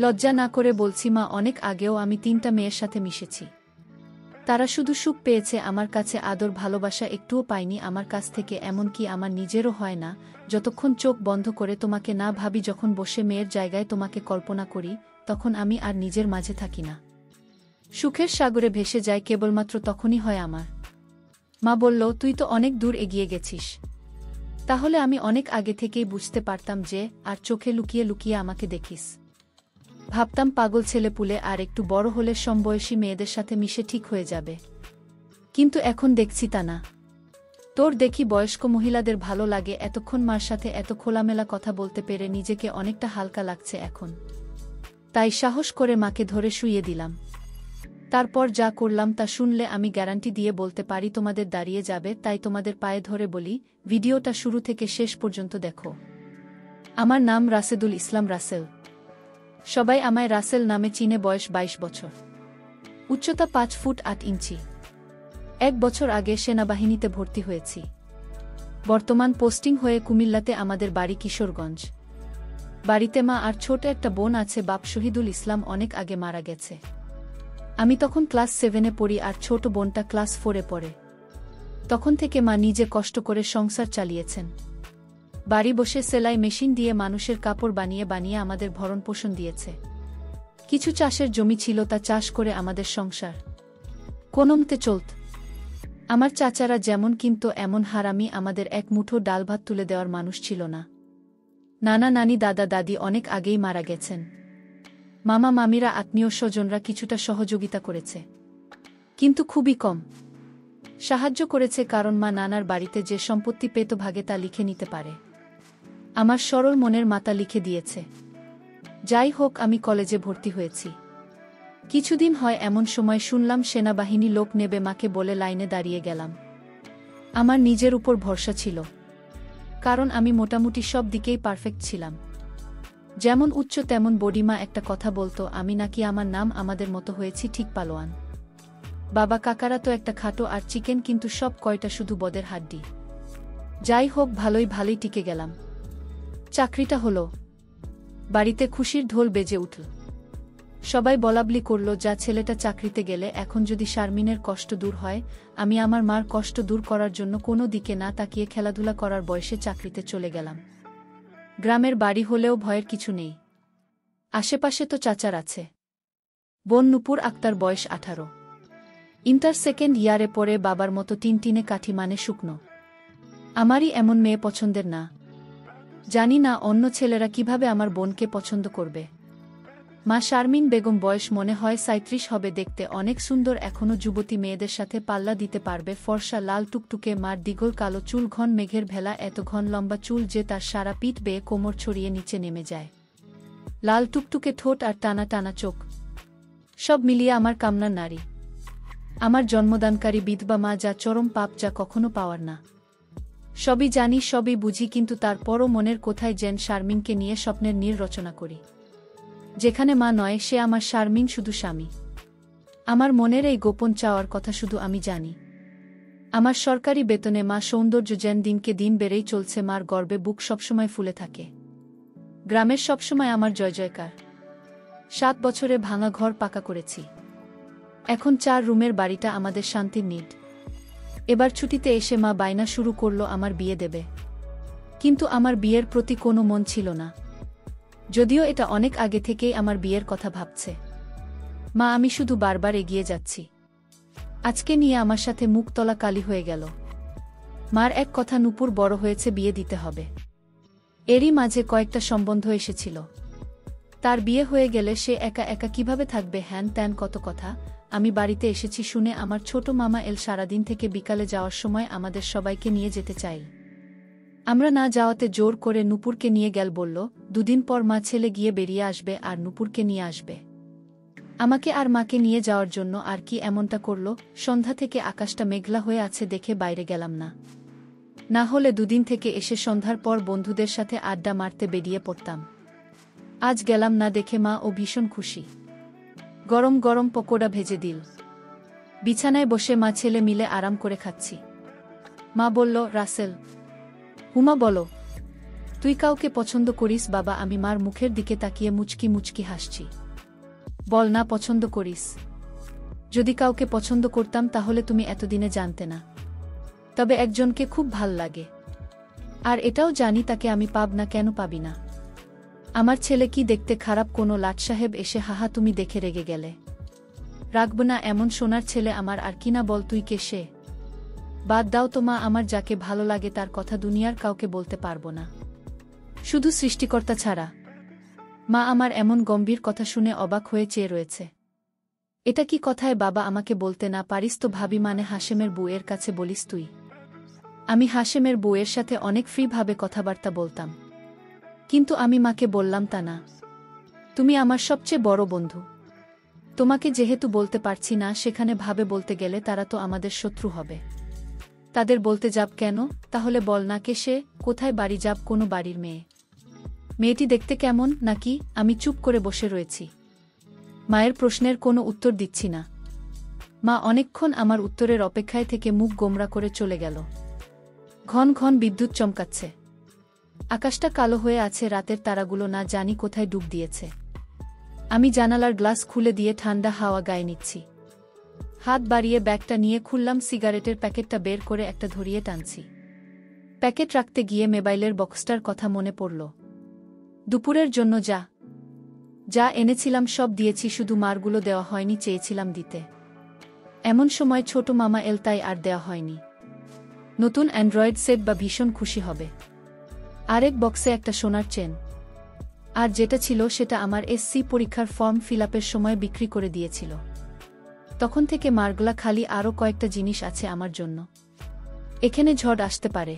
লজ্জা না করে বলছি মা, অনেক আগেও আমি 3টা মেয়ের সাথে মিশেছি। তারা শুধু সুখ পেয়েছে, আমার কাছে আদর ভালোবাসা একটুও পায়নি আমার কাছ থেকে, এমনকি আমার নিজেরও হয় না যতক্ষণ চোখ বন্ধ করে তোমাকে না ভাবি। যখন বসে মেয়ের জায়গায় তোমাকে কল্পনা করি, তখন আমি আর নিজের মাঝে থাকি না। সুখের সাগরে ভেসে যায় কেবলমাত্র তখনই হয় আমার। মা বলল, তুই তো অনেক দূর এগিয়ে গেছিস। তাহলে আমি অনেক আগে থেকেই বুঝতে পারতাম যে, আর চোখে লুকিয়ে লুকিয়ে আমাকে দেখিস। ভাবতাম পাগল ছেলেপুলে আর একটু বড় হলে সমবয়সী মেয়েদের সাথে মিশে ঠিক হয়ে যাবে, কিন্তু এখন দেখছি তা না। তোর দেখি বয়স্ক মহিলাদের ভালো লাগে, এতক্ষণ মার সাথে এত খোলামেলা কথা বলতে পেরে নিজেকে অনেকটা হালকা লাগছে এখন। তাই সাহস করে মাকে ধরে শুইয়ে দিলাম। তারপর যা করলাম তা শুনলে আমি গ্যারান্টি দিয়ে বলতে পারি তোমাদের দাঁড়িয়ে যাবে। তাই তোমাদের পায়ে ধরে বলি, ভিডিওটা শুরু থেকে শেষ পর্যন্ত দেখো। আমার নাম রাশেদুল ইসলাম রাসেল। সবাই আমায় রাসেল নামে চিনে। বয়স 22 বছর, উচ্চতা 5 ফুট 8 ইঞ্চি। 1 বছর আগে সেনাবাহিনীতে ভর্তি হয়েছি। বর্তমান পোস্টিং হয়ে কুমিল্লাতে, আমাদের বাড়ি কিশোরগঞ্জ। বাড়িতে মা আর ছোট একটা বোন আছে। বাপ শহীদুল ইসলাম অনেক আগে মারা গেছে। আমি তখন ক্লাস 7-এ পড়ি আর ছোট বোনটা ক্লাস 4-এ পড়ে। তখন থেকে মা নিজে কষ্ট করে সংসার চালিয়েছেন। বাড়ি বসে সেলাই মেশিন দিয়ে মানুষের কাপড় বানিয়ে বানিয়ে আমাদের ভরণ পোষণ দিয়েছে। কিছু চাষের জমি ছিল, তা চাষ করে আমাদের সংসার কোনোমতে চলত। আমার চাচারা যেমন কিন্তু এমন হারামি, আমাদের এক মুঠো ডাল ভাত তুলে দেওয়ার মানুষ ছিল না। নানা নানি দাদা দাদি অনেক আগেই মারা গেছেন। মামা মামিরা আত্মীয় স্বজনরা কিছুটা সহযোগিতা করেছে, কিন্তু খুবই কম সাহায্য করেছে, কারণ মা নানার বাড়িতে যে সম্পত্তি পেত ভাগে তা লিখে নিতে পারে। আমার সরল মনের মাতা লিখে দিয়েছে। যাই হোক, আমি কলেজে ভর্তি হয়েছি। কিছুদিন হয় এমন সময় শুনলাম সেনাবাহিনী লোক নেবে, মাকে বলে লাইনে দাঁড়িয়ে গেলাম। আমার নিজের উপর ভরসা ছিল, কারণ আমি মোটামুটি সব দিকেই পারফেক্ট ছিলাম। যেমন উচ্চ তেমন বডি। মা একটা কথা বলতো, আমি নাকি আমার নাম আমাদের মতো হয়েছি, ঠিক পালোয়ান। বাবা কাকারা তো একটা খাটো আর চিকেন, কিন্তু সব কয়টা শুধু বদের হাড্ডি। যাই হোক, ভালোই টিকে গেলাম। চাকরিটা হলো। বাড়িতে খুশির ঢোল বেজে উঠল। সবাই বলাবলি করল, যা ছেলেটা চাকরিতে গেলে এখন যদি শারমিনের কষ্ট দূর হয়। আমি আমার মার কষ্ট দূর করার জন্য কোনো দিকে না তাকিয়ে খেলাধুলা করার বয়সে চাকরিতে চলে গেলাম। গ্রামের বাড়ি হলেও ভয়ের কিছু নেই, আশেপাশে তো চাচার আছে। বোন নূপুর আক্তার, বয়স 18, ইন্টার সেকেন্ড ইয়ারে পড়ে। বাবার মতো টিনটিনে কাঠি, মানে শুকনো। আমারই এমন মেয়ে পছন্দের না। জানি না অন্য ছেলেরা কিভাবে আমার বোনকে পছন্দ করবে। মা শারমিন বেগম, বয়স মনে হয় 37 হবে, দেখতে অনেক সুন্দর, এখনো যুবতী মেয়েদের সাথে পাল্লা দিতে পারবে। ফর্সা লাল টুকটুকে। মার দ্বিগুল কালো চুল, ঘন মেঘের ভেলা, এত ঘন লম্বা চুল যে তার সারা পিঠ বেয়ে কোমর ছড়িয়ে নিচে নেমে যায়। লাল টুকটুকে ঠোঁট আর টানা টানা চোখ, সব মিলিয়ে আমার কামনার নারী। আমার জন্মদানকারী বিধবা মা, যা চরম পাপ, যা কখনো পাওয়ার না। সবই জানি, সবই বুঝি, কিন্তু তারপরও মনের কোথায় যেন শারমিনকে নিয়ে স্বপ্নের নীড় রচনা করি। যেখানে মা নয়, সে আমার শারমিন শুধু স্বামী। আমার মনের এই গোপন চাওয়ার কথা শুধু আমি জানি। আমার সরকারি বেতনে মা সৌন্দর্য যেন দিনকে দিন বেড়েই চলছে। মার গর্বে বুক সবসময় ফুলে থাকে। গ্রামের সবসময় আমার জয় জয়কার। 7 বছরে ভাঙা ঘর পাকা করেছি। এখন 4 রুমের বাড়িটা আমাদের শান্তির নিড। এবার ছুটিতে এসে মা বায়না শুরু করলো আমার বিয়ে দেবে, কিন্তু আমার বিয়ের প্রতি কোনো মন ছিল না। যদিও এটা অনেক আগে থেকেই আমার বিয়ের কথা ভাবছে মা, আমি শুধু বারবার এগিয়ে যাচ্ছি। আজকে নিয়ে আমার সাথে মুখ তলা কালি হয়ে গেল। মার এক কথা, নূপুর বড় হয়েছে, বিয়ে দিতে হবে। এরই মাঝে কয়েকটা সম্বন্ধ এসেছিল। তার বিয়ে হয়ে গেলে সে একা একা কিভাবে থাকবে, হ্যান ত্যান কত কথা। আমি বাড়িতে এসেছি শুনে আমার ছোট মামা এল। সারাদিন থেকে বিকালে যাওয়ার সময় আমাদের সবাইকে নিয়ে যেতে চাই। আমরা না যাওয়াতে জোর করে নূপুরকে নিয়ে গেল। বলল 2 দিন পর মা ছেলে গিয়ে বেরিয়ে আসবে আর নূপুরকে নিয়ে আসবে। আমাকে আর মাকে নিয়ে যাওয়ার জন্য আর কি এমনটা করল। সন্ধ্যা থেকে আকাশটা মেঘলা হয়ে আছে দেখে বাইরে গেলাম না। না হলে 2 দিন থেকে এসে সন্ধ্যার পর বন্ধুদের সাথে আড্ডা মারতে বেরিয়ে পড়তাম। আজ গেলাম না দেখে মা ও ভীষণ খুশি। গরম গরম পকোড়া ভেজে দিল। বিছানায় বসে মা ছেলে মিলে আরাম করে খাচ্ছি। মা বলল, রাসেল। হুমা বলো। তুই কাউকে পছন্দ করিস বাবা? আমি মার মুখের দিকে তাকিয়ে মুচকি মুচকি হাসছি। বল না পছন্দ করিস। যদি কাউকে পছন্দ করতাম তাহলে তুমি এতদিনে জানতে না। তবে একজনকে খুব ভাল লাগে, আর এটাও জানি তাকে আমি পাব না। কেন পাবি না? আমার ছেলে কি দেখতে খারাপ? কোনো লাট সাহেব এসে হাহা তুমি দেখে রেগে গেলে? রাখব না, এমন সোনার ছেলে আমার। আর কিনা বল তুই কে সে? বাদ দাও তো মা, আমার যাকে ভালো লাগে তার কথা দুনিয়ার কাউকে বলতে পারবো না, শুধু সৃষ্টিকর্তা ছাড়া। মা আমার এমন গম্ভীর কথা শুনে অবাক হয়ে চেয়ে রয়েছে। এটা কি কথায় বাবা? আমাকে বলতে না পারিস তো? ভাবি মানে হাশেমের বউয়ের কাছে বলিস তুই? আমি হাশেমের বউয়ের সাথে অনেক ফ্রিভাবে কথাবার্তা বলতাম, কিন্তু আমি মাকে বললাম তা না। তুমি আমার সবচেয়ে বড় বন্ধু, তোমাকে যেহেতু বলতে পারছি না, সেখানে ভাবে বলতে গেলে তারা তো আমাদের শত্রু হবে। তাদের বলতে যাব কেন? তাহলে বল না কে সে, কোথায় বাড়ি? যাব কোনো বাড়ির মেয়ে? মেয়েটি দেখতে কেমন নাকি? আমি চুপ করে বসে রয়েছি, মায়ের প্রশ্নের কোনো উত্তর দিচ্ছি না। মা অনেকক্ষণ আমার উত্তরের অপেক্ষায় থেকে মুখ গোমরা করে চলে গেল। ঘন ঘন বিদ্যুৎ চমকাচ্ছে, আকাশটা কালো হয়ে আছে, রাতের তারাগুলো না জানি কোথায় ডুব দিয়েছে। আমি জানালার গ্লাস খুলে দিয়ে ঠান্ডা হাওয়া গায়ে নিচ্ছি। হাত বাড়িয়ে ব্যাগটা নিয়ে খুললাম, সিগারেটের প্যাকেটটা বের করে একটা ধরিয়ে টানছি। প্যাকেট রাখতে গিয়ে মোবাইলের বক্সটার কথা মনে পড়ল। দুপুরের জন্য যা যা এনেছিলাম সব দিয়েছি, শুধু মারগুলো দেওয়া হয়নি, চেয়েছিলাম দিতে। এমন সময় ছোট মামা এল, তাই আর দেওয়া হয়নি। নতুন অ্যান্ড্রয়েড সেট বা ভীষণ খুশি হবে। আরেক বক্সে একটা সোনার চেন, আর যেটা ছিল সেটা আমার এসসি পরীক্ষার ফর্ম ফিলআপের সময় বিক্রি করে দিয়েছিল। তখন থেকে মারগুলা খালি। আরও কয়েকটা জিনিস আছে আমার জন্য। এখানে ঝড় আসতে পারে,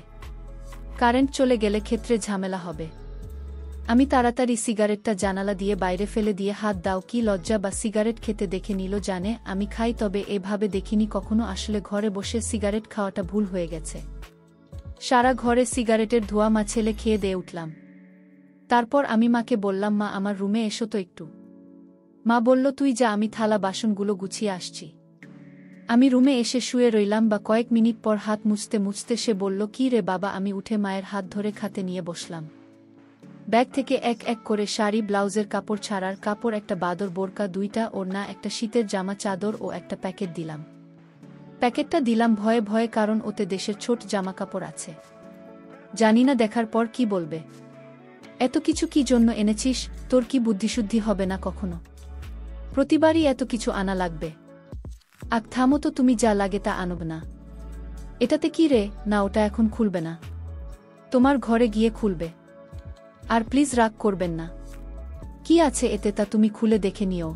কারেন্ট চলে গেলে ক্ষেত্রে ঝামেলা হবে। আমি তাড়াতাড়ি সিগারেটটা জানালা দিয়ে বাইরে ফেলে দিয়ে, হাত দাও, কি লজ্জা! বা সিগারেট খেতে দেখে নিল। জানে আমি খাই, তবে এভাবে দেখিনি কখনো। আসলে ঘরে বসে সিগারেট খাওয়াটা ভুল হয়ে গেছে। সারা ঘরে সিগারেটের ধোঁয়া। মা ছেলে খেয়ে দিয়ে উঠলাম। তারপর আমি মাকে বললাম, মা আমার রুমে এসো তো একটু। মা বলল, তুই যা, আমি থালা বাসনগুলো গুছিয়ে আসছি। আমি রুমে এসে শুয়ে রইলাম। বা কয়েক মিনিট পর হাত মুছতে মুছতে সে বলল, কি রে বাবা? আমি উঠে মায়ের হাত ধরে খাতে নিয়ে বসলাম। ব্যাগ থেকে এক এক করে শাড়ি, ব্লাউজের কাপড়, ছাড়ার কাপড়, একটা বাদর বোরকা, দুইটা ওড়না, একটা শীতের জামা, চাদর ও একটা প্যাকেট দিলাম। প্যাকেটটা দিলাম ভয়ে ভয়ে, কারণ ওতে দেশের ছোট জামা কাপড় আছে। জানি না দেখার পর কি বলবে। এত কিছু কি জন্য এনেছিস? তোর কি বুদ্ধিশুদ্ধি হবে না কখনো? প্রতিবারই এত কিছু আনা লাগবে? আগ থামো তো, তুমি যা লাগে তা আনব না। এটাতে কি রে? না, ওটা এখন খুলবে না, তোমার ঘরে গিয়ে খুলবে। আর প্লিজ রাগ করবেন না। কি আছে এতে তা তুমি খুলে দেখে নিও।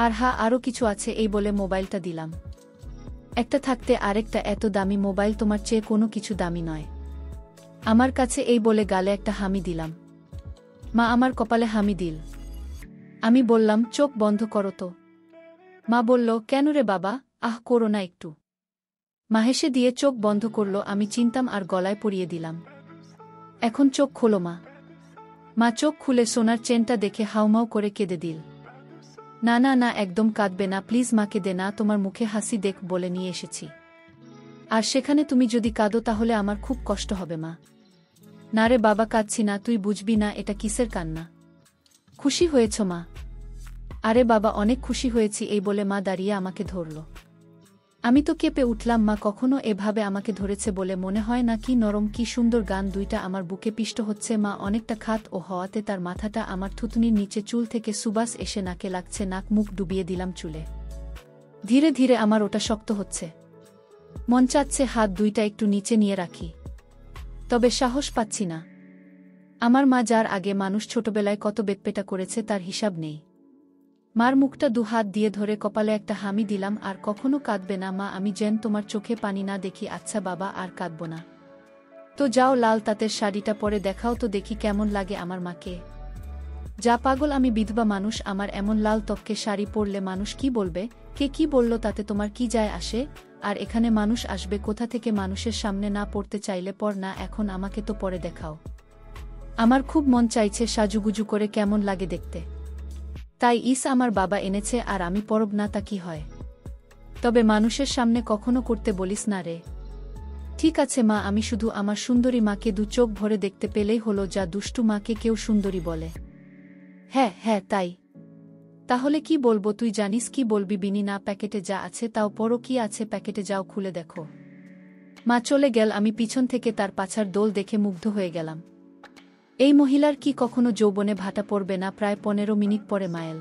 আর হ্যাঁ, আরও কিছু আছে। এই বলে মোবাইলটা দিলাম। একটা থাকতে আরেকটা এত দামি মোবাইল তোমার চেয়ে কোনো কিছু দামি নয় আমার কাছে। এই বলে গালে একটা হামি দিলাম। মা আমার কপালে হামি দিল। আমি বললাম, চোখ বন্ধ করো তো। মা বলল, কেন রে বাবা? আহ, করো না একটু। মা হেসে দিয়ে চোখ বন্ধ করল। আমি চিনতাম আর গলায় পরিয়ে দিলাম। এখন চোখ খোলো মা। মা চোখ খুলে সোনার চেনটা দেখে হাউমাউ করে কেঁদে দিল। না না না, একদম কাঁদবে না প্লিজ, মা কেঁদে না, তোমার মুখে হাসি দেখ বলে নিয়ে এসেছি। আর সেখানে তুমি যদি কাঁদো তাহলে আমার খুব কষ্ট হবে মা। না রে বাবা, কাঁদছি না, তুই বুঝবি না এটা কিসের কান্না। খুশি হয়েছ মা? আরে বাবা, অনেক খুশি হয়েছি। এই বলে মা দাঁড়িয়ে আমাকে ধরল। আমি তো কেঁপে উঠলাম। মা কখনো এভাবে আমাকে ধরেছে বলে মনে হয় না। কি নরম, কি সুন্দর গান দুইটা আমার বুকে পিষ্ট হচ্ছে। মা অনেকটা খাত ও হওয়াতে তার মাথাটা আমার থুতনির নিচে, চুল থেকে সুবাস এসে নাকে লাগছে। নাক মুখ ডুবিয়ে দিলাম চুলে। ধীরে ধীরে আমার ওটা শক্ত হচ্ছে। মন চাচ্ছে হাত দুইটা একটু নিচে নিয়ে রাখি, তবে সাহস পাচ্ছি না। আমার মা, যার আগে মানুষ ছোটবেলায় কত বেটপেটা করেছে তার হিসাব নেই। মার মুখটা দু হাত দিয়ে ধরে কপালে একটা হামি দিলাম। আর কখনো কাঁদবে না মা, আমি যেন তোমার চোখে পানি না দেখি। আচ্ছা বাবা, আর কাঁদব না। তো যাও, লাল তাঁতের শাড়িটা পরে দেখাও তো দেখি কেমন লাগে আমার মাকে। যা পাগল, আমি বিধবা মানুষ, আমার এমন লাল তককে শাড়ি পরলে মানুষ কি বলবে? কে কি বলল তাতে তোমার কি যায় আসে? আর এখানে মানুষ আসবে কোথা থেকে? মানুষের সামনে না পড়তে চাইলে পর না, এখন আমাকে তো পরে দেখাও। আমার খুব মন চাইছে সাজুগুজু করে কেমন লাগে দেখতে। তাই আমার বাবা এনেছে, আর আমি পরব না তা কি হয়? তবে মানুষের সামনে কখনো করতে বলিস না রে। ঠিক আছে মা, আমি শুধু আমার সুন্দরী মাকে দু চোখ ভরে দেখতে পেলেই হলো, যা দুষ্টু মাকে কেউ সুন্দরী বলে। হ্যাঁ হ্যাঁ তাই। তাহলে কি বলবো? তুই জানিস কি বলবি বিনি? না, প্যাকেটে যা আছে তাও পড়ো। কি আছে প্যাকেটে, যাও খুলে দেখো। মা চলে গেল। আমি পিছন থেকে তার পাছার দোল দেখে মুগ্ধ হয়ে গেলাম। এই মহিলার কি কখনো যৌবনে ভাটা পড়বে না? প্রায় 15 মিনিট পরে মায়েল।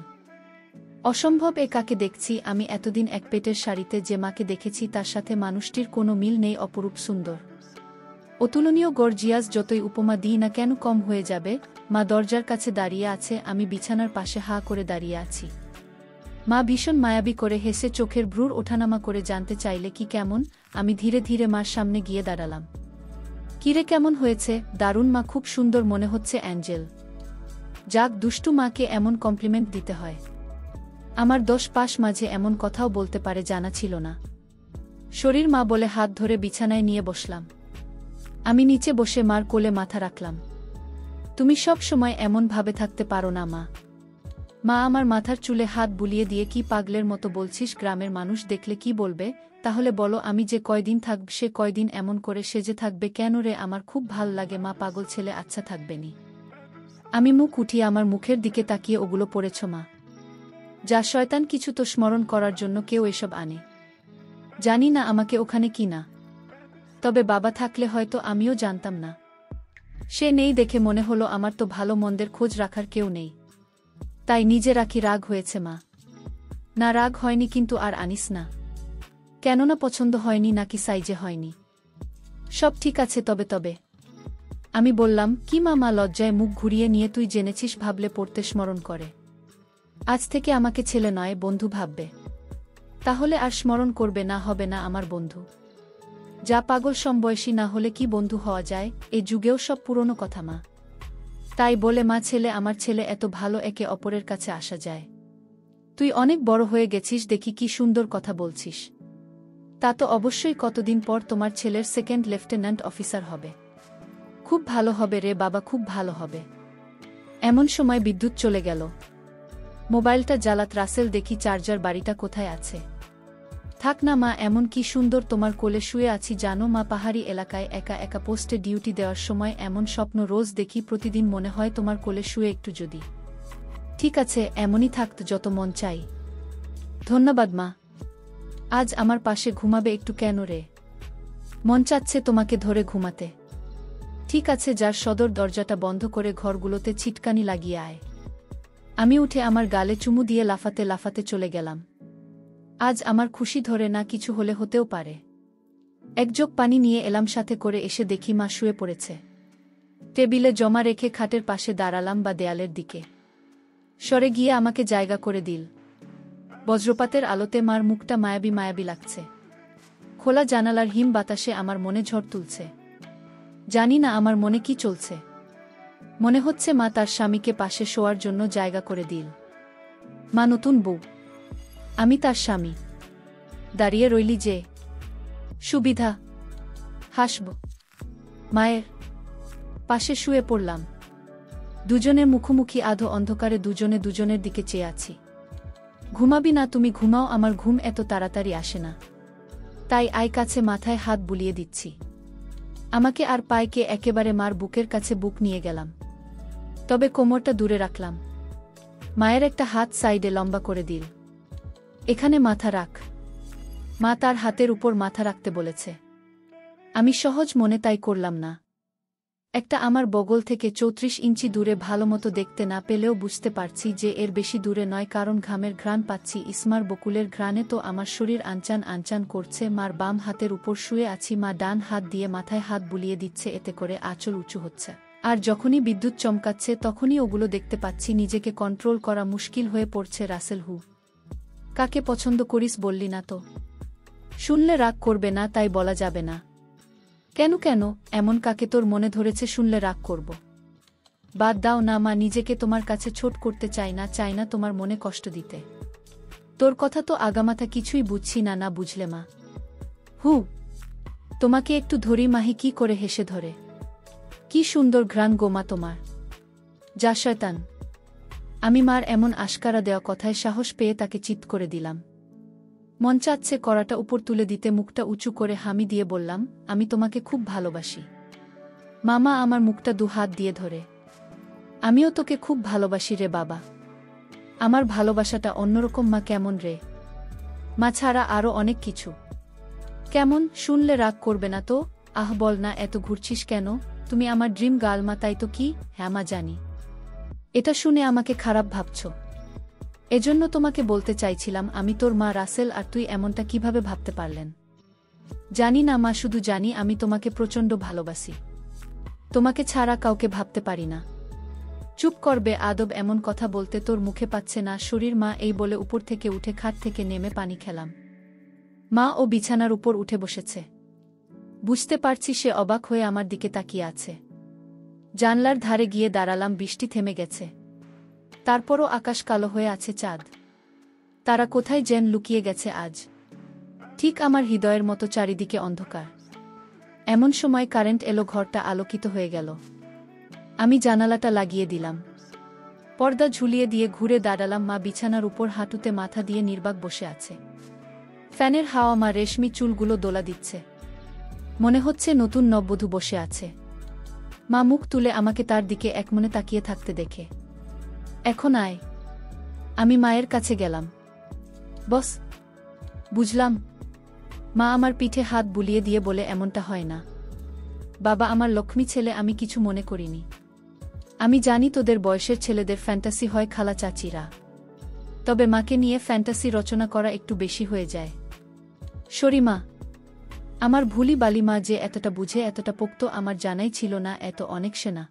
অসম্ভব, এ কাকে দেখছি আমি? এতদিন এক পেটের শাড়িতে যে মাকে দেখেছি তার সাথে মানুষটির কোনো মিল নেই। অপরূপ সুন্দর, অতুলনীয়, গর্জিয়াস। যতই উপমা দিই না কেন কম হয়ে যাবে। মা দরজার কাছে দাঁড়িয়ে আছে, আমি বিছানার পাশে হাঁ করে দাঁড়িয়ে আছি। মা ভীষণ মায়াবী করে হেসে চোখের ভ্রুর ওঠানামা করে জানতে চাইলে কি কেমন। আমি ধীরে ধীরে মার সামনে গিয়ে দাঁড়ালাম। কিরে, কেমন হয়েছে? দারুণ মা, খুব সুন্দর মনে হচ্ছে অ্যাঞ্জেল। যাক, দুষ্টু মাকে এমন কমপ্লিমেন্ট দিতে হয়। আমার 10 পাশ মাঝে এমন কথাও বলতে পারে জানা ছিল না। শরীর মা বলে হাত ধরে বিছানায় নিয়ে বসলাম। আমি নিচে বসে মার কোলে মাথা রাখলাম। তুমি সব সময় এমন ভাবে থাকতে পারো না মা। মা আমার মাথার চুলে হাত বুলিয়ে দিয়ে, কি পাগলের মতো বলছিস? গ্রামের মানুষ দেখলে কি বলবে? তাহলে বলো, আমি যে কয়দিন থাকব সে কয়দিন এমন করে সেজে থাকবে কেন রে? আমার খুব ভাল লাগে মা, পাগল ছেলে। আচ্ছা থাকবেনি। আমি মুখ উঠিয়ে আমার মুখের দিকে তাকিয়ে, ওগুলো পড়েছ মা? যা শয়তান, কিছু তো স্মরণ করার জন্য কেউ এসব আনে। জানি না আমাকে ওখানে কি না, তবে বাবা থাকলে হয়তো আমিও জানতাম না। সে নেই দেখে মনে হলো আমার তো ভালো মন্দের খোঁজ রাখার কেউ নেই, তাই নিজে রাখি। রাগ হয়েছে মা? না, রাগ হয়নি, কিন্তু আর আনিস না। কেননা পছন্দ হয়নি নাকি সাইজে হয়নি? সব ঠিক আছে। তবে আমি বললাম কি মা? মা লজ্জায় মুখ ঘুরিয়ে নিয়ে, তুই জেনেছিস ভাবলে পড়তে স্মরণ করে। আজ থেকে আমাকে ছেলে নয় বন্ধু ভাববে। তাহলে আর স্মরণ করবে না? হবে না আমার বন্ধু। যা পাগল, সমবয়সী না হলে কি বন্ধু হওয়া যায়? এ যুগেও সব পুরনো কথা মা। তাই বলে মা ছেলে, আমার ছেলে এত ভালো, একে অপরের কাছে আসা যায়। তুই অনেক বড় হয়ে গেছিস দেখি, কি সুন্দর কথা বলছিস। তা তো অবশ্যই, কতদিন পর তোমার ছেলের সেকেন্ড লেফটেন্যান্ট অফিসার হবে। খুব ভালো হবে রে বাবা, খুব ভালো হবে। এমন সময় বিদ্যুৎ চলে গেল। মোবাইলটা জ্বালাত রাসেল, দেখি চার্জার বাড়িটা কোথায় আছে। থাক না মা, এমন কি সুন্দর তোমার কোলে শুয়ে আছি জানো মা। পাহাড়ি এলাকায় একা একা পোস্টে ডিউটি দেওয়ার সময় এমন স্বপ্ন রোজ দেখি। প্রতিদিন মনে হয় তোমার কোলে শুয়ে একটু যদি। ঠিক আছে, এমনই থাকত, যত মন চাই। ধন্যবাদ মা। আজ আমার পাশে ঘুমাবে একটু? কেন রে? মন চাচ্ছে তোমাকে ধরে ঘুমাতে। ঠিক আছে, যার সদর দরজাটা বন্ধ করে ঘরগুলোতে ছিটকানি লাগিয়ে আয়। আমি উঠে আমার গালে চুমু দিয়ে লাফাতে লাফাতে চলে গেলাম। আজ আমার খুশি ধরে না, কিছু হলে হতেও পারে। এক জগ পানি নিয়ে এলাম সাথে করে, এসে দেখি মা শুয়ে পড়েছে। টেবিলে জমা রেখে খাটের পাশে দাঁড়ালাম বা দেয়ালের দিকে সরে গিয়ে আমাকে জায়গা করে দিল। বজ্রপাতের আলোতে মার মুখটা মায়াবী মায়াবী লাগছে। খোলা জানালার হিম বাতাসে আমার মনে ঝড় তুলছে। জানি না আমার মনে কি চলছে। মনে হচ্ছে মা তার স্বামীকে পাশে শোয়ার জন্য জায়গা করে দিল। মা নতুন বউ, আমি তার স্বামী। দাঁড়িয়ে রইলি যে সুবিধা। হাসব। মায়ের পাশে শুয়ে পড়লাম। দুজনের মুখোমুখি, আধো অন্ধকারে দুজনে দুজনের দিকে চেয়ে আছি। ঘুমাবি না? তুমি ঘুমাও, আমার ঘুম এত তাড়াতাড়ি আসে না। তাই আয় কাছে, মাথায় হাত বুলিয়ে দিচ্ছি। আমাকে আর পায়কে একেবারে মার বুকের কাছে বুক নিয়ে গেলাম, তবে কোমরটা দূরে রাখলাম। মায়ের একটা হাত সাইডে লম্বা করে দিল। এখানে মাথা রাখ। মা তার হাতের উপর মাথা রাখতে বলেছে। আমি সহজ মনে তাই করলাম না। একটা আমার বগল থেকে 34 ইঞ্চি দূরে, ভালোমতো দেখতে না পেলেও বুঝতে পারছি যে এর বেশি দূরে নয়, কারণ ঘামের ঘ্রাণ পাচ্ছি। ইসমার বকুলের ঘ্রাণে তো আমার শরীর আনচান আনচান করছে। মার বাম হাতের উপর শুয়ে আছি, মা ডান হাত দিয়ে মাথায় হাত বুলিয়ে দিচ্ছে, এতে করে আঁচল উঁচু হচ্ছে। আর যখনই বিদ্যুৎ চমকাচ্ছে তখনই ওগুলো দেখতে পাচ্ছি। নিজেকে কন্ট্রোল করা মুশকিল হয়ে পড়ছে। রাসেল, হু কাকে পছন্দ করিস বললি না তো? শুনলে রাগ করবে না, তাই বলা যাবে না। কেন কেন, এমন কাকে তোর মনে ধরেছে শুনলে রাগ করব? বাদ দাও না মা, নিজেকে তোমার কাছে ছোট করতে চাই না তোমার মনে কষ্ট দিতে। তোর কথা তো আগামাথা কিছুই বুঝছি না। না বুঝলে মা? হু, তোমাকে একটু ধরি। মাহি কি করে হেসে ধরে। কি সুন্দর ঘ্রাণ গোমা তোমার। যা শয়তান। আমি মার এমন আশকারা দেওয়া কথায় সাহস পেয়ে তাকে চিৎ করে দিলাম। মন চাচ্ছে কড়াটা উপর তুলে দিতে, মুখটা উঁচু করে হামি দিয়ে বললাম, আমি তোমাকে খুব ভালোবাসি। মামা আমার মুখটা 2 হাত দিয়ে ধরে, আমিও তোকে খুব ভালোবাসি রে বাবা। আমার ভালোবাসাটা অন্যরকম মা। কেমন রে? মা ছাড়া আরও অনেক কিছু। কেমন? শুনলে রাগ করবে না তো? আহ বল না, এত ঘুরছিস কেন? তুমি আমার ড্রিম গার্ল মা, তাই তো? কি? হ্যাঁ মা জানি। এটা শুনে আমাকে খারাপ ভাবছ? এজন্য তোমাকে বলতে চাইছিলাম আমি তোর মা। রাসেল আর তুই এমনটা কিভাবে ভাবতে পারলেন? জানি না মা, শুধু জানি আমি তোমাকে প্রচণ্ড ভালোবাসি। তোমাকে ছাড়া কাউকে ভাবতে পারি না। চুপ করবে আদব, এমন কথা বলতে তোর মুখে পাচ্ছে না শরীর মা। এই বলে উপর থেকে উঠে খাট থেকে নেমে পানি খেলাম। মা ও বিছানার উপর উঠে বসেছে। বুঝতে পারছি সে অবাক হয়ে আমার দিকে তাকিয়ে আছে। জানলার ধারে গিয়ে দাঁড়ালাম। বৃষ্টি থেমে গেছে, তারপরও আকাশ কালো হয়ে আছে। চাঁদ তারা কোথায় যেন লুকিয়ে গেছে আজ, ঠিক আমার হৃদয়ের মতো। চারিদিকে অন্ধকার। এমন সময় কারেন্ট এলো, ঘরটা আলোকিত হয়ে গেল। আমি জানালাটা লাগিয়ে দিলাম, পর্দা ঝুলিয়ে দিয়ে ঘুরে দাঁড়ালাম। মা বিছানার উপর হাঁটুতে মাথা দিয়ে নির্বাক বসে আছে। ফ্যানের হাওয়া মা রেশমি চুলগুলো দোলা দিচ্ছে। মনে হচ্ছে নতুন নববধূ বসে আছে। মা মুখ তুলে আমাকে তার দিকে একমনে তাকিয়ে থাকতে দেখে, এখন আয়। আমি মায়ের কাছে গেলাম। বস। বুঝলাম। মা আমার পিঠে হাত বুলিয়ে দিয়ে বলে, এমনটা হয় না বাবা, আমার লক্ষ্মী ছেলে। আমি কিছু মনে করিনি। আমি জানি তোদের বয়সের ছেলেদের ফ্যান্টাসি হয় খালা চাচিরা, তবে মাকে নিয়ে ফ্যান্টাসি রচনা করা একটু বেশি হয়ে যায়। সরি মা, আমার ভুলি বালি। মা যে এতটা বুঝে, এতটা পোক্ত আমার জানাই ছিল না। এত অনেক সেনা।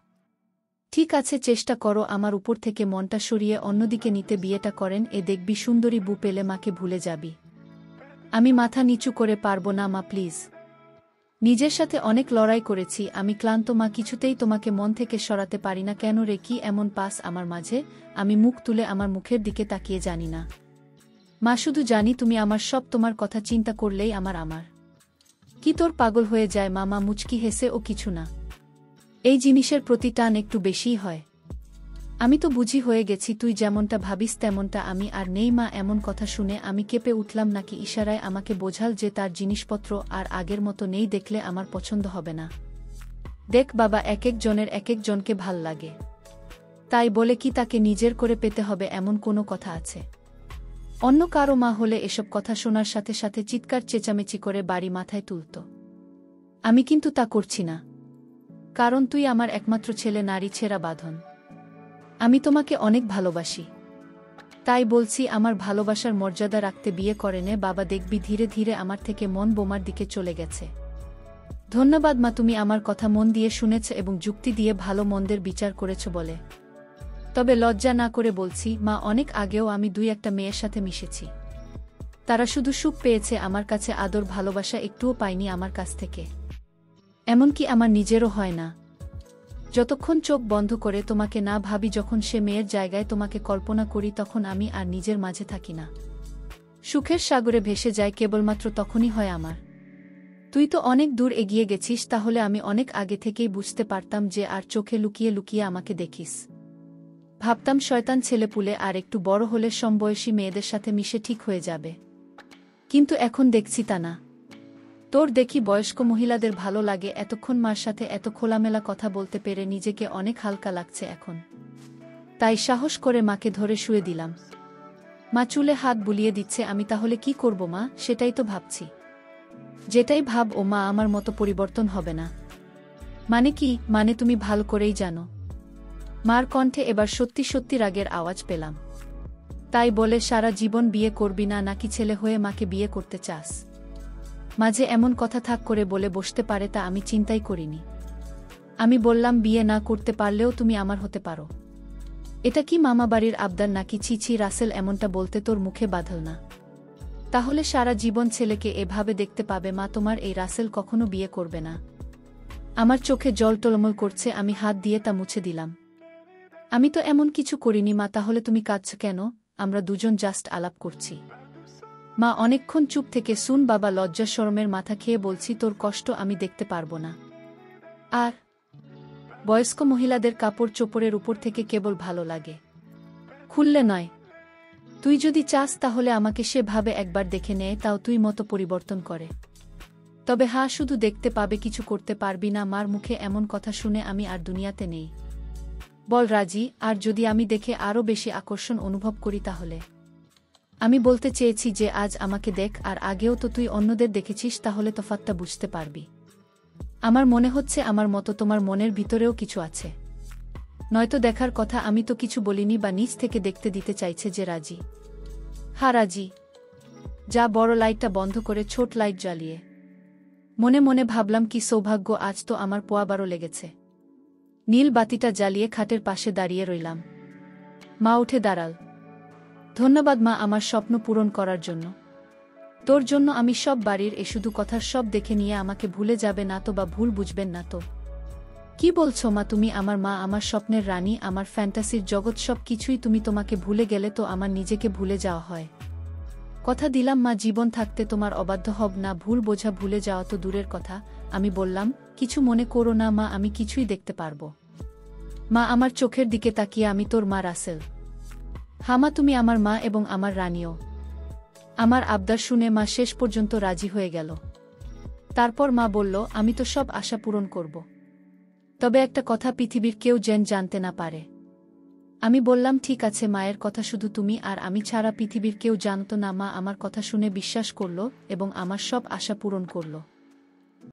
ঠিক আছে, চেষ্টা করো আমার উপর থেকে মনটা সরিয়ে অন্যদিকে নিতে। বিয়েটা করেন, এ দেখবি সুন্দরী বউ পেলে মাকে ভুলে যাবি। আমি মাথা নিচু করে, পারবো না মা, প্লিজ। নিজের সাথে অনেক লড়াই করেছি, আমি ক্লান্ত মা। কিছুতেই তোমাকে মন থেকে সরাতে পারি না। কেন রে, কি এমন পাস আমার মাঝে? আমি মুখ তুলে আমার মুখের দিকে তাকিয়ে, জানি না মা, শুধু জানি তুমি আমার সব। তোমার কথা চিন্তা করলেই আমার কি তোর পাগল হয়ে যায় মামা। মুচকি হেসে, ও কিছু না। এই জিনিসের প্রতি টান একটু বেশিই হয়। আমি তো বুঝি হয়ে গেছি, তুই যেমনটা ভাবিস তেমনটা আমি আর নেই মা। এমন কথা শুনে আমি কেঁপে উঠলাম। নাকি ইশারায় আমাকে বোঝাল যে তার জিনিসপত্র আর আগের মতো নেই, দেখলে আমার পছন্দ হবে না। দেখ বাবা, এক এক জনের এক এক জনকে ভাল লাগে, তাই বলে কি তাকে নিজের করে পেতে হবে এমন কোনো কথা আছে? অন্য কারো মা হলে এসব কথা শোনার সাথে সাথে চিৎকার চেঁচামেচি করে বাড়ি মাথায় তুলত। আমি কিন্তু তা করছি না, কারণ তুই আমার একমাত্র ছেলে, নারী ছেঁড়া বাঁধন। আমি তোমাকে অনেক ভালোবাসি, তাই বলছি আমার ভালোবাসার মর্যাদা রাখতে বিয়ে করে নে বাবা। দেখবি ধীরে ধীরে আমার থেকে মন বোমার দিকে চলে গেছে। ধন্যবাদ মা, তুমি আমার কথা মন দিয়ে শুনেছ এবং যুক্তি দিয়ে ভালো মন্দের বিচার করেছ বলে। তবে লজ্জা না করে বলছি মা, অনেক আগেও আমি 2-1টা মেয়ের সাথে মিশেছি। তারা শুধু সুখ পেয়েছে, আমার কাছে আদর ভালোবাসা একটুও পায়নি আমার কাছ থেকে। এমনকি আমার নিজেরও হয় না। যতক্ষণ চোখ বন্ধ করে তোমাকে না ভাবি, যখন সে মেয়ের জায়গায় তোমাকে কল্পনা করি, তখন আমি আর নিজের মাঝে থাকি না। সুখের সাগরে ভেসে যায় কেবলমাত্র তখনই হয় আমার। তুই তো অনেক দূর এগিয়ে গেছিস, তাহলে আমি অনেক আগে থেকেই বুঝতে পারতাম যে আর চোখে লুকিয়ে লুকিয়ে আমাকে দেখিস। ভাবতাম শয়তান ছেলেপুলে, আর একটু বড় হলে সমবয়সী মেয়েদের সাথে মিশে ঠিক হয়ে যাবে। কিন্তু এখন দেখছি তা না। তোর দেখি বয়স্ক মহিলাদের ভালো লাগে। এতক্ষণ মার সাথে এত খোলামেলা কথা বলতে পেরে নিজেকে অনেক হালকা লাগছে এখন। তাই সাহস করে মাকে ধরে শুয়ে দিলাম। মা চুলে হাত বুলিয়ে দিচ্ছে। আমি তাহলে কি করব মা? সেটাই তো ভাবছি। যেটাই ভাব ও মা, আমার মতো পরিবর্তন হবে না। মানে কি? মানে তুমি ভালো করেই জানো। মার কণ্ঠে এবার সত্যি সত্যি রাগের আওয়াজ পেলাম। তাই বলে সারা জীবন বিয়ে করবি না, নাকি ছেলে হয়ে মাকে বিয়ে করতে চাস? মাঝে এমন কথা থাক করে বলে বসতে পারে, তা আমি চিন্তাই করিনি। আমি বললাম, বিয়ে না করতে পারলেও তুমি আমার হতে পারো। এটা কি মামাবাড়ির আবদার নাকি? ছি ছি রাসেল, এমনটা বলতে তোর মুখে বাধল না? তাহলে সারা জীবন ছেলেকে এভাবে দেখতে পাবে মা? তোমার এই রাসেল কখনো বিয়ে করবে না। আমার চোখে জল টলমল করছে, আমি হাত দিয়ে তা মুছে দিলাম। আমি তো এমন কিছু করিনি মা। তাহলে তুমি কাঁদছ কেন? আমরা দুজন জাস্ট আলাপ করছি। মা অনেকক্ষণ চুপ থেকে শুন বাবা লজ্জা শরমের মাথা খেয়ে বলছি, তোর কষ্ট আমি দেখতে পারবো না। আর বয়স্ক মহিলাদের কাপড় চোপড়ের উপর থেকে কেবল ভালো লাগে, খুললে নয়। তুই যদি চাস তাহলে আমাকে সেভাবে একবার দেখে নে, তাও তুই মতো পরিবর্তন করে। তবে হ্যাঁ, শুধু দেখতে পাবে, কিছু করতে পারবি না। মার মুখে এমন কথা শুনে আমি আর দুনিয়াতে নেই। বল রাজি, আর যদি আমি দেখে আরও বেশি আকর্ষণ অনুভব করি তাহলে? আমি বলতে চেয়েছি যে আজ আমাকে দেখ, আর আগেও তো তুই অন্যদের দেখেছিস, তাহলে তফাৎটা বুঝতে পারবি। আমার মনে হচ্ছে আমার মতো তোমার মনের ভিতরেও কিছু আছে। নয়তো দেখার কথা, আমি তো কিছু বলিনি, বা নিচ থেকে দেখতে দিতে চাইছে যে রাজি। হ্যাঁ রাজি। যা, বড় লাইটটা বন্ধ করে ছোট লাইট জ্বালিয়ে। মনে মনে ভাবলাম, কি সৌভাগ্য, আজ তো আমার পোয়াবারও লেগেছে। নীল বাতিটা জ্বালিয়ে খাটের পাশে দাঁড়িয়ে রইলাম। মা উঠে দাঁড়াল। ধন্যবাদ মা, আমার স্বপ্ন পূরণ করার জন্য। তোর জন্য আমি সব বাড়ির শুধু কথার সব দেখে নিয়ে আমাকে ভুলে যাবে না তো, বা ভুল বুঝবেন না তো? কি বলছো মা, তুমি আমার মা, আমার স্বপ্নের রানী, আমার ফ্যান্টাসির জগৎ, সব কিছুই তুমি। তোমাকে ভুলে গেলে তো আমার নিজেকে ভুলে যাওয়া হয়। কথা দিলাম মা, জীবন থাকতে তোমার অবাধ্য হব না। ভুল বোঝা, ভুলে যাওয়া তো দূরের কথা। আমি বললাম, কিছু মনে করো না মা, আমি কিছুই দেখতে পারবো। মা আমার চোখের দিকে তাকিয়ে, আমি তোর মা রাসেল। হামা, তুমি আমার মা এবং আমার রানীও। আমার আবদার শুনে মা শেষ পর্যন্ত রাজি হয়ে গেল। তারপর মা বলল, আমি তো সব আশা পূরণ করব। তবে একটা কথা, পৃথিবীর কেউ যেন জানতে না পারে। আমি বললাম, ঠিক আছে মায়ের কথা শুধু তুমি আর আমি ছাড়া পৃথিবীর কেউ জানত না। মা আমার কথা শুনে বিশ্বাস করল এবং আমার সব আশা পূরণ করল।